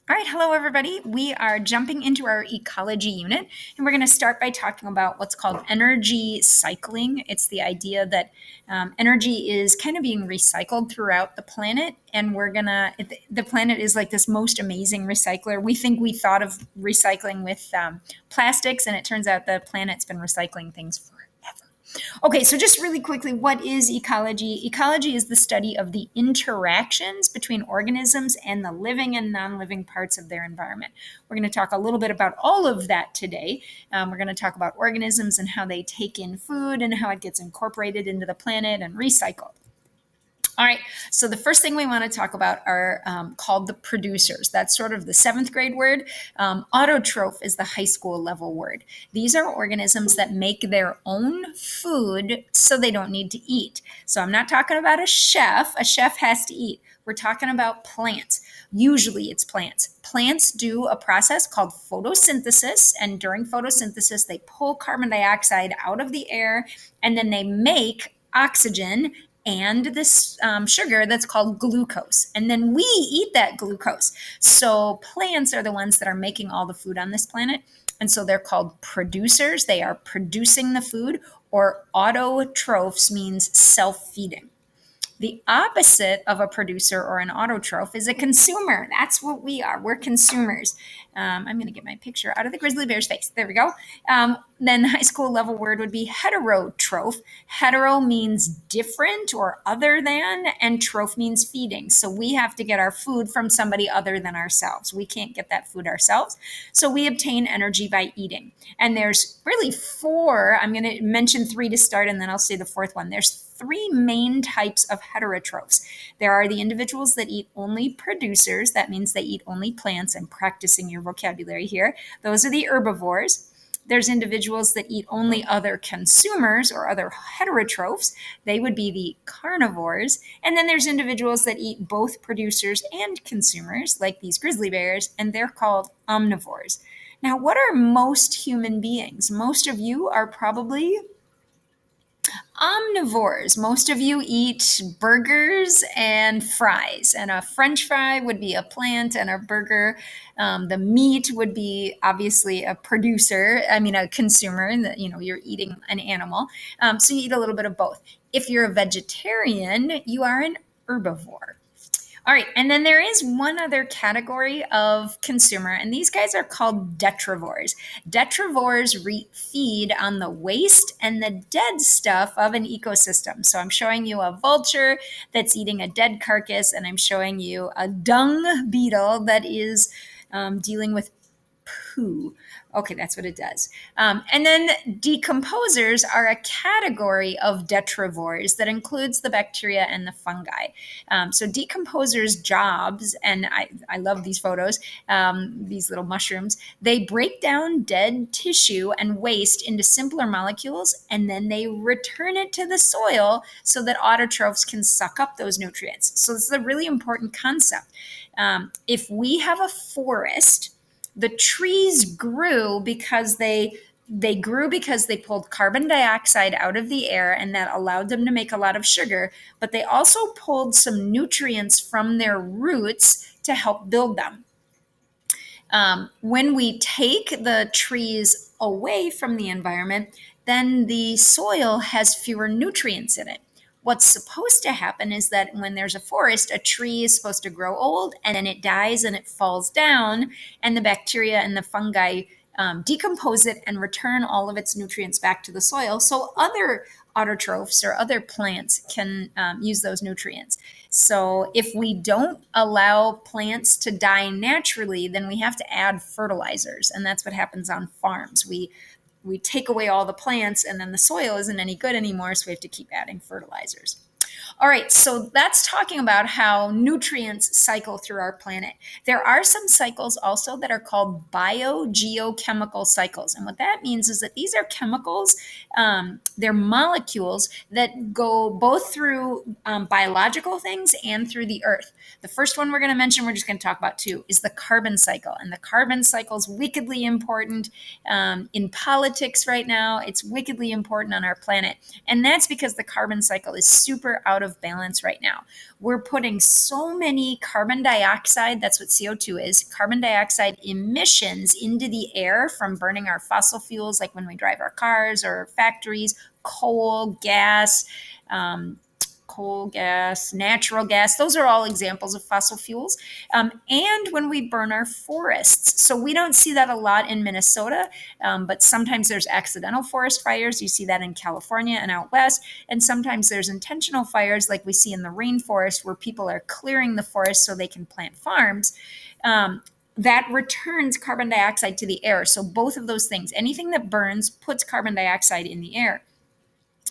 All right, hello everybody. We are jumping into our ecology unit, and we're going to start by talking about what's called energy cycling. It's the idea that energy is kind of being recycled throughout the planet, and the planet is like this most amazing recycler. We think we thought of recycling with plastics, and it turns out the planet's been recycling things forever. Okay, so just really quickly, what is ecology? Ecology is the study of the interactions between organisms and the living and non-living parts of their environment. We're going to talk a little bit about all of that today. We're going to talk about organisms and how they take in food and how it gets incorporated into the planet and recycled. All right, so the first thing we want to talk about are called the producers. That's sort of the seventh grade word. Autotroph is the high school level word. These are organisms that make their own food so they don't need to eat. So I'm not talking about a chef. A chef has to eat. We're talking about plants. Usually it's plants. Plants do a process called photosynthesis, and during photosynthesis, they pull carbon dioxide out of the air, and then they make oxygen and this sugar that's called glucose. And then we eat that glucose. So plants are the ones that are making all the food on this planet. And so they're called producers. They are producing the food, or autotrophs means self-feeding. The opposite of a producer or an autotroph is a consumer. That's what we are. We're consumers. I'm going to get my picture out of the grizzly bear's face. There we go. Then the high school level word would be heterotroph. Hetero means different or other than, and troph means feeding. So we have to get our food from somebody other than ourselves. We can't get that food ourselves. So we obtain energy by eating. And there's really four. I'm going to mention three to start, and then I'll say the fourth one. There's three main types of heterotrophs. There are the individuals that eat only producers. That means they eat only plants. I'm practicing your vocabulary here. Those are the herbivores. There's individuals that eat only other consumers or other heterotrophs. They would be the carnivores. And then there's individuals that eat both producers and consumers, like these grizzly bears, and they're called omnivores. Now, what are most human beings? Most of you are probably omnivores. Most of you eat burgers and fries, and a French fry would be a plant, and a burger, the meat would be obviously a producer. I mean, a consumer, and you're eating an animal. So you eat a little bit of both. If you're a vegetarian, you are an herbivore. All right, and then there is one other category of consumer, and these guys are called detrivores. Detrivores feed on the waste and the dead stuff of an ecosystem. So I'm showing you a vulture that's eating a dead carcass, and I'm showing you a dung beetle that is dealing with poo. Okay, that's what it does. And then decomposers are a category of detrivores that includes the bacteria and the fungi. So decomposers' jobs, and I love these photos, these little mushrooms, they break down dead tissue and waste into simpler molecules, and then they return it to the soil so that autotrophs can suck up those nutrients. So this is a really important concept. If we have a forest, the trees grew because they pulled carbon dioxide out of the air, and that allowed them to make a lot of sugar, but they also pulled some nutrients from their roots to help build them. When we take the trees away from the environment, then the soil has fewer nutrients in it. What's supposed to happen is that when there's a forest, a tree is supposed to grow old, and then it dies and it falls down, and the bacteria and the fungi decompose it and return all of its nutrients back to the soil, so other autotrophs or other plants can use those nutrients. So if we don't allow plants to die naturally, then we have to add fertilizers, and that's what happens on farms. We take away all the plants, and then the soil isn't any good anymore, so we have to keep adding fertilizers. All right, so that's talking about how nutrients cycle through our planet. There are some cycles also that are called biogeochemical cycles. And what that means is that these are chemicals, they're molecules that go both through biological things and through the earth. The first one we're going to mention, we're just going to talk about two, is the carbon cycle. And the carbon cycle is wickedly important in politics right now. It's wickedly important on our planet. And that's because the carbon cycle is super we're out of balance right now. We're putting so many carbon dioxide, that's what CO2 is, carbon dioxide emissions into the air from burning our fossil fuels, like when we drive our cars or factories, um, coal, gas, natural gas. Those are all examples of fossil fuels. And when we burn our forests. So we don't see that a lot in Minnesota, but sometimes there's accidental forest fires. You see that in California and out west. And sometimes there's intentional fires like we see in the rainforest where people are clearing the forest so they can plant farms. That returns carbon dioxide to the air. So both of those things, anything that burns puts carbon dioxide in the air.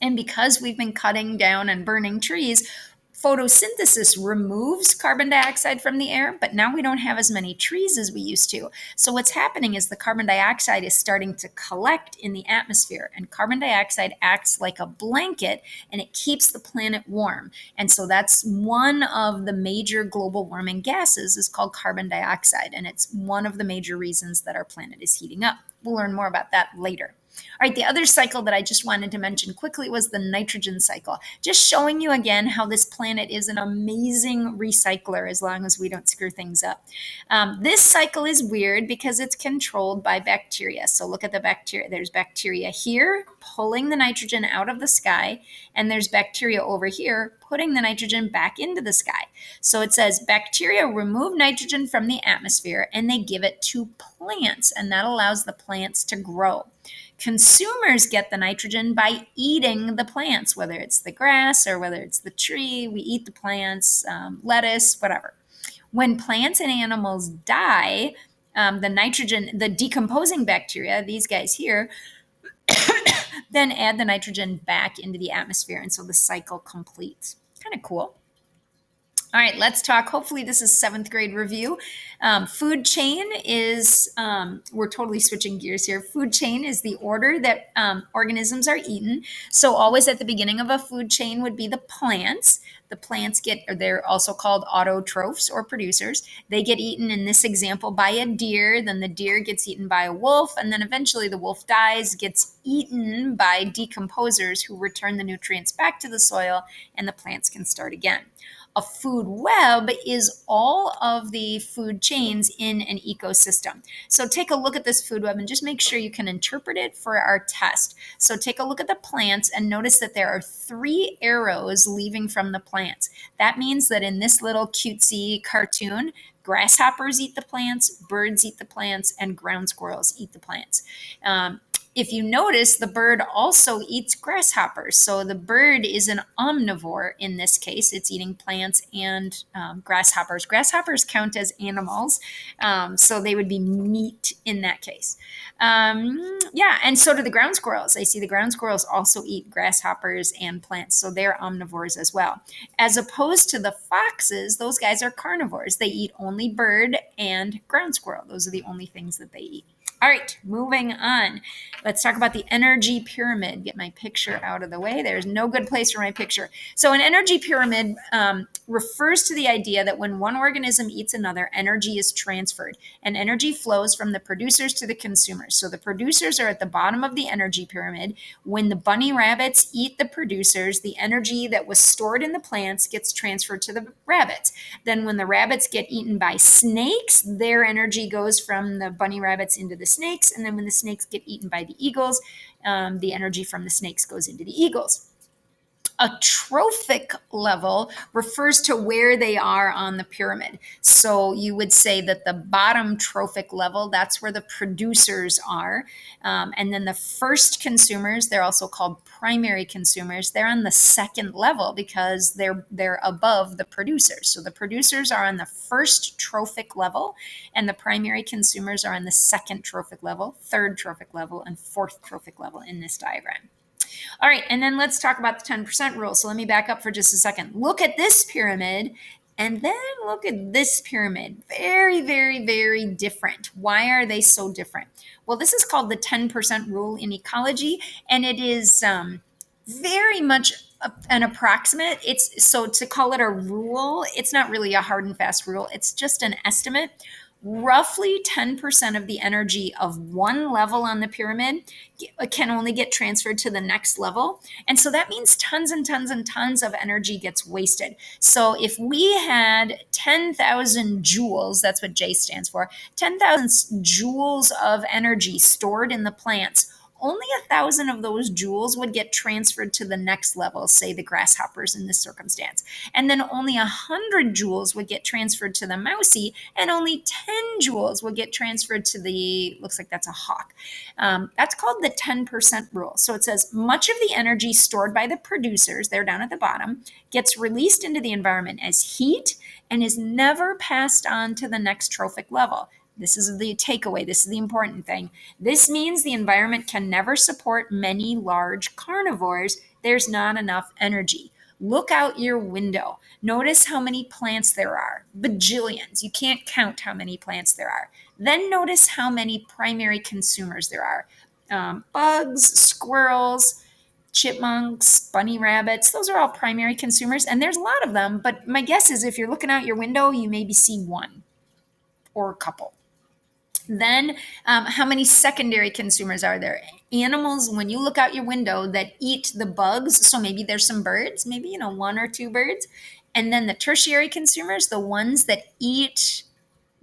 And because we've been cutting down and burning trees, photosynthesis removes carbon dioxide from the air, but now we don't have as many trees as we used to. So what's happening is the carbon dioxide is starting to collect in the atmosphere, and carbon dioxide acts like a blanket and it keeps the planet warm. And so that's one of the major global warming gases is called carbon dioxide, and it's one of the major reasons that our planet is heating up. We'll learn more about that later. All right, the other cycle that I just wanted to mention quickly was the nitrogen cycle. Just showing you again how this planet is an amazing recycler as long as we don't screw things up. This cycle is weird because it's controlled by bacteria. So look at the bacteria. There's bacteria here pulling the nitrogen out of the sky, and there's bacteria over here putting the nitrogen back into the sky. So it says bacteria remove nitrogen from the atmosphere and they give it to plants, and that allows the plants to grow. Consumers get the nitrogen by eating the plants, whether it's the grass or whether it's the tree. We eat the plants, lettuce, whatever. When plants and animals die, the nitrogen, the decomposing bacteria, these guys here, then add the nitrogen back into the atmosphere. And so the cycle completes. Kind of cool. All right, let's talk. Hopefully, this is seventh grade review. Food chain is, we're totally switching gears here. Food chain is the order that organisms are eaten. So, always at the beginning of a food chain would be the plants. The plants they're also called autotrophs or producers. They get eaten in this example by a deer, then the deer gets eaten by a wolf, and then eventually the wolf dies, gets eaten by decomposers who return the nutrients back to the soil, and the plants can start again. A food web is all of the food chains in an ecosystem. So take a look at this food web and just make sure you can interpret it for our test. So take a look at the plants and notice that there are 3 arrows leaving from the plants. That means that in this little cutesy cartoon, grasshoppers eat the plants, birds eat the plants, and ground squirrels eat the plants. If you notice, the bird also eats grasshoppers. So the bird is an omnivore in this case. It's eating plants and grasshoppers. Grasshoppers count as animals, so they would be meat in that case. Yeah, and so do the ground squirrels. I see the ground squirrels also eat grasshoppers and plants, so they're omnivores as well. As opposed to the foxes, those guys are carnivores. They eat only bird and ground squirrel. Those are the only things that they eat. All right, moving on. Let's talk about the energy pyramid. Get my picture out of the way. There's no good place for my picture. So an energy pyramid refers to the idea that when one organism eats another, energy is transferred, and energy flows from the producers to the consumers. So the producers are at the bottom of the energy pyramid. When the bunny rabbits eat the producers, the energy that was stored in the plants gets transferred to the rabbits. Then when the rabbits get eaten by snakes, their energy goes from the bunny rabbits into the snakes, and then when the snakes get eaten by the eagles, the energy from the snakes goes into the eagles. A trophic level refers to where they are on the pyramid. So you would say that the bottom trophic level, that's where the producers are. And then the first consumers, they're also called primary consumers. They're on the second level because they're above the producers. So the producers are on the first trophic level, and the primary consumers are on the second trophic level, third trophic level, and fourth trophic level in this diagram. All right, and then let's talk about the 10% rule. So let me back up for just a second. Look at this pyramid, and then look at this pyramid. Very, very, very different. Why are they so different? Well, this is called the 10% rule in ecology, and it is very much an approximate. So to call it a rule, it's not really a hard and fast rule. It's just an estimate. roughly 10% of the energy of one level on the pyramid can only get transferred to the next level. And so that means tons and tons and tons of energy gets wasted. So if we had 10,000 joules, that's what J stands for, 10,000 joules of energy stored in the plants, only 1,000 of those joules would get transferred to the next level, say the grasshoppers in this circumstance. And then only 100 joules would get transferred to the mousy, and only 10 joules would get transferred to the, looks like that's a hawk. That's called the 10% rule. So it says much of the energy stored by the producers, they're down at the bottom, gets released into the environment as heat and is never passed on to the next trophic level. This is the takeaway. This is the important thing. This means the environment can never support many large carnivores. There's not enough energy. Look out your window. Notice how many plants there are. Bajillions. You can't count how many plants there are. Then notice how many primary consumers there are. Bugs, squirrels, chipmunks, bunny rabbits. Those are all primary consumers, and there's a lot of them. But my guess is if you're looking out your window, you maybe see one or a couple. Then, how many secondary consumers are there? Animals, when you look out your window, that eat the bugs. So maybe there's some birds, maybe, one or two birds. And then the tertiary consumers, the ones that eat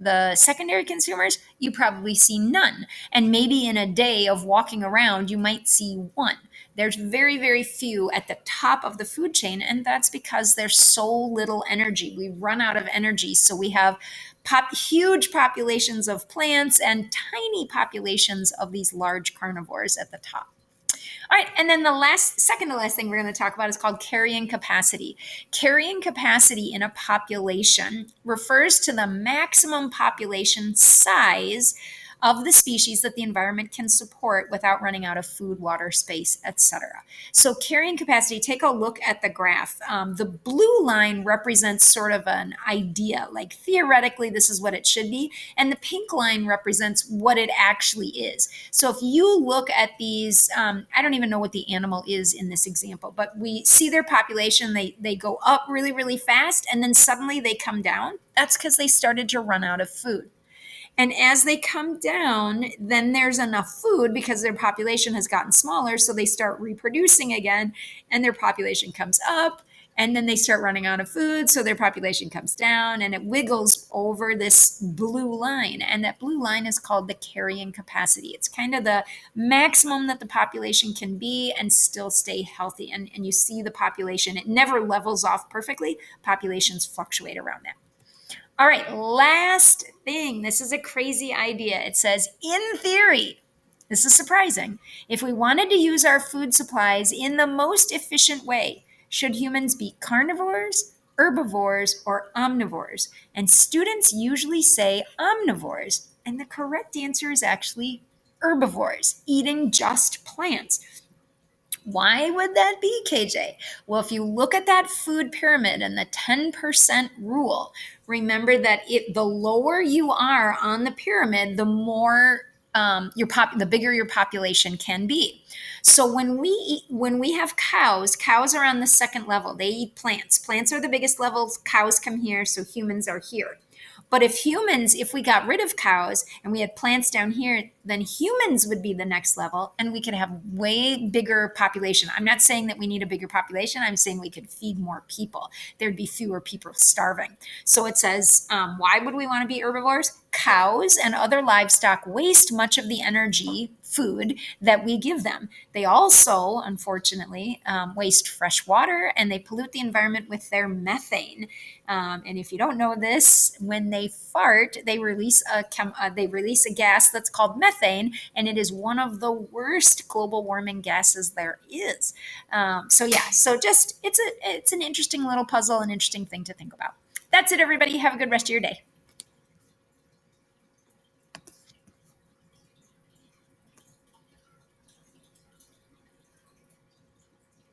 the secondary consumers, you probably see none. And maybe in a day of walking around, you might see one. There's very, very few at the top of the food chain, and that's because there's so little energy. We run out of energy, so we have huge populations of plants and tiny populations of these large carnivores at the top. All right, and then the second to last thing we're going to talk about is called carrying capacity. Carrying capacity in a population refers to the maximum population size of the species that the environment can support without running out of food, water, space, etc. So carrying capacity, take a look at the graph. The blue line represents sort of an idea, like theoretically this is what it should be, and the pink line represents what it actually is. So if you look at these, I don't even know what the animal is in this example, but we see their population, they go up really, really fast, and then suddenly they come down. That's because they started to run out of food. And as they come down, then there's enough food because their population has gotten smaller. So they start reproducing again, and their population comes up, and then they start running out of food. So their population comes down, and it wiggles over this blue line. And that blue line is called the carrying capacity. It's kind of the maximum that the population can be and still stay healthy. And you see the population, it never levels off perfectly. Populations fluctuate around that. All right, last thing. This is a crazy idea. It says, in theory, this is surprising, if we wanted to use our food supplies in the most efficient way, should humans be carnivores, herbivores, or omnivores? And students usually say omnivores, and the correct answer is actually herbivores, eating just plants. Why would that be, KJ? Well, if you look at that food pyramid and the 10% rule, remember that the lower you are on the pyramid, the more the bigger your population can be. So when we have cows are on the second level. They eat plants. Plants are the biggest levels. Cows come here, so humans are here. But if we got rid of cows and we had plants down here, then humans would be the next level and we could have way bigger population. I'm not saying that we need a bigger population. I'm saying we could feed more people. There'd be fewer people starving. So it says, why would we want to be herbivores? Cows and other livestock waste much of the energy, food, that we give them. They also, unfortunately, waste fresh water, and they pollute the environment with their methane. And if you don't know this, when they fart, they release a gas that's called methane, and it is one of the worst global warming gases there is. So it's an interesting little puzzle, an interesting thing to think about. That's it, everybody. Have a good rest of your day.